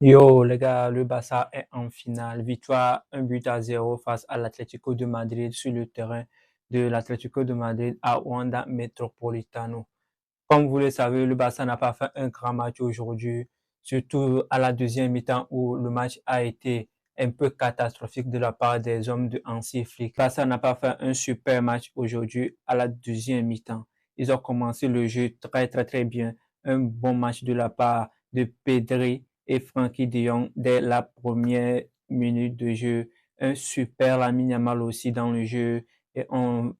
Yo, les gars, le Barça est en finale. Victoire 1-0 face à l'Atlético de Madrid sur le terrain de l'Atlético de Madrid à Wanda Metropolitano. Comme vous le savez, le Barça n'a pas fait un grand match aujourd'hui, surtout à la deuxième mi-temps où le match a été un peu catastrophique de la part des hommes de Hansi Flick. Le Barça n'a pas fait un super match aujourd'hui à la deuxième mi-temps. Ils ont commencé le jeu très bien. Un bon match de la part de Pedri et Frenkie de Jong dès la première minute de jeu. Un super Lamine Yamal aussi dans le jeu. Et on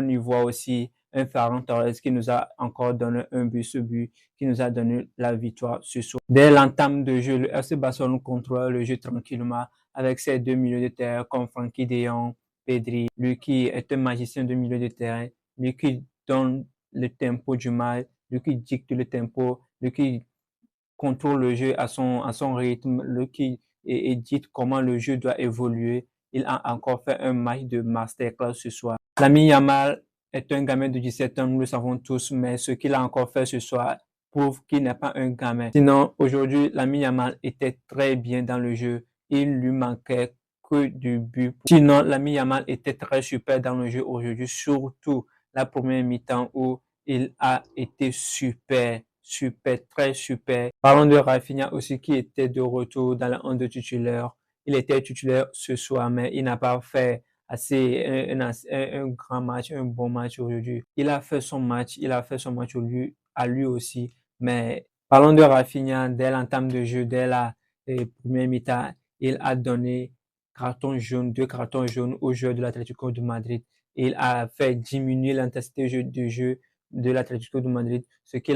y voit aussi un Ferran Torres qui nous a encore donné un but, ce but qui nous a donné la victoire ce soir. Dès l'entame de jeu, le FC Barcelone contrôle le jeu tranquillement avec ses deux milieux de terrain comme Frenkie de Jong, Pedri, lui qui est un magicien de milieu de terrain, lui qui donne le tempo du match, lui qui dicte le tempo, lui qui contrôle le jeu à son rythme, lui qui dit comment le jeu doit évoluer. Il a encore fait un match de masterclass ce soir. Lamine Yamal est un gamin de 17 ans, nous le savons tous, mais ce qu'il a encore fait ce soir prouve qu'il n'est pas un gamin. Sinon, aujourd'hui, Lamine Yamal était très bien dans le jeu. Il lui manquait que du but. Sinon, Lamine Yamal était très super dans le jeu aujourd'hui, surtout la première mi-temps où il a été super, très super. Parlons de Rafinha aussi qui était de retour dans la 11 de titulaire. Il était titulaire ce soir, mais il n'a pas fait un grand match, un bon match aujourd'hui. Il a fait son match, à lui aussi. Mais parlons de Rafinha, dès l'entame de jeu, dès la première mi-temps, il a donné deux cartons jaunes aux joueurs de l'Atlético de Madrid. Il a fait diminuer l'intensité de jeu de l'Atlético de Madrid, ce qui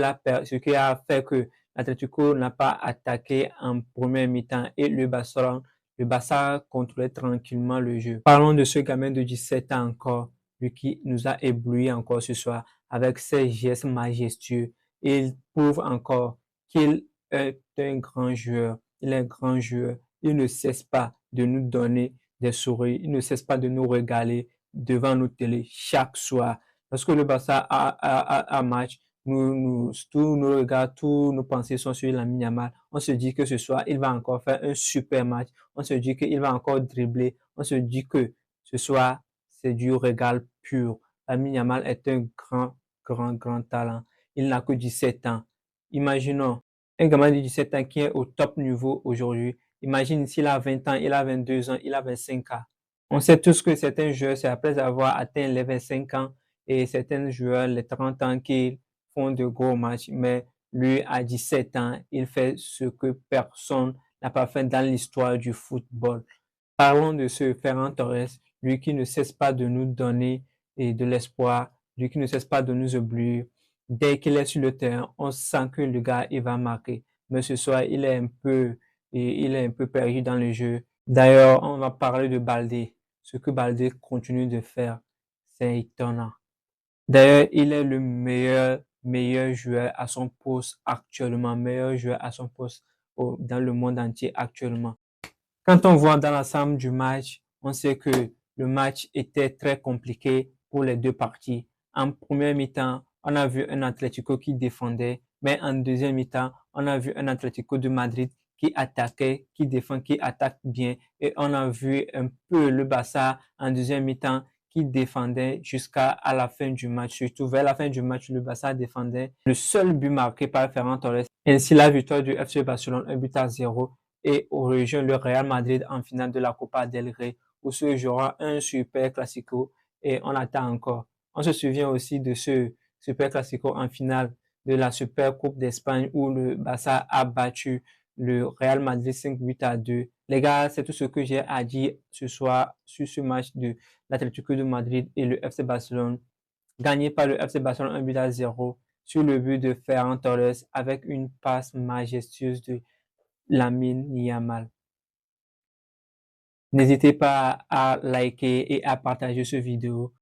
a fait que l'Atlético n'a pas attaqué en première mi-temps et le Barça contrôlait tranquillement le jeu. Parlons de ce gamin de 17 ans encore, lui qui nous a ébloui encore ce soir avec ses gestes majestueux. Il prouve encore qu'il est un grand joueur. Il est un grand joueur. Il ne cesse pas de nous donner des sourires. Il ne cesse pas de nous régaler devant nos télés chaque soir. Lorsque le Barça a match, tous nos regards, tous nos pensées sont sur Lamine Yamal. On se dit que ce soir, il va encore faire un super match. On se dit qu'il va encore dribbler. On se dit que ce soir, c'est du régal pur. Lamine Yamal est un grand talent. Il n'a que 17 ans. Imaginons un gamin de 17 ans qui est au top niveau aujourd'hui. Imagine s'il a 20 ans, il a 22 ans, il a 25 ans. On sait tous que certains joueurs, c'est après avoir atteint les 25 ans et certains joueurs, les 30 ans, qui font de gros matchs. Mais lui, à 17 ans, il fait ce que personne n'a pas fait dans l'histoire du football. Parlons de ce Ferran Torres, lui qui ne cesse pas de nous donner de l'espoir, lui qui ne cesse pas de nous oublier. Dès qu'il est sur le terrain, on sent que le gars, il va marquer. Mais ce soir, il est un peu perdu dans le jeu. D'ailleurs, on va parler de Baldé. Ce que Baldé continue de faire, c'est étonnant. D'ailleurs, il est le meilleur joueur à son poste actuellement, meilleur joueur à son poste dans le monde entier actuellement. Quand on voit dans l'ensemble du match, on sait que le match était très compliqué pour les deux parties. En première mi-temps, on a vu un Atlético qui défendait, mais en deuxième mi-temps, on a vu un Atlético de Madrid qui attaquait, qui défend, qui attaque bien. Et on a vu un peu le Barça en deuxième mi-temps qui défendait jusqu'à la fin du match. Surtout vers la fin du match, le Barça défendait. Le seul but marqué par Ferran Torres. Ainsi, la victoire du FC Barcelone, 1-0 et rejoint le Real Madrid en finale de la Copa del Rey où se jouera un super classico et on attend encore. On se souvient aussi de ce super classico en finale de la Super Coupe d'Espagne où le Barça a battu le Real Madrid 5-2. Les gars, c'est tout ce que j'ai à dire ce soir sur ce match de l'Atlético de Madrid et le FC Barcelone. Gagné par le FC Barcelone 1-0 sur le but de Ferran Torres avec une passe majestueuse de Lamine Yamal. N'hésitez pas à liker et à partager cette vidéo.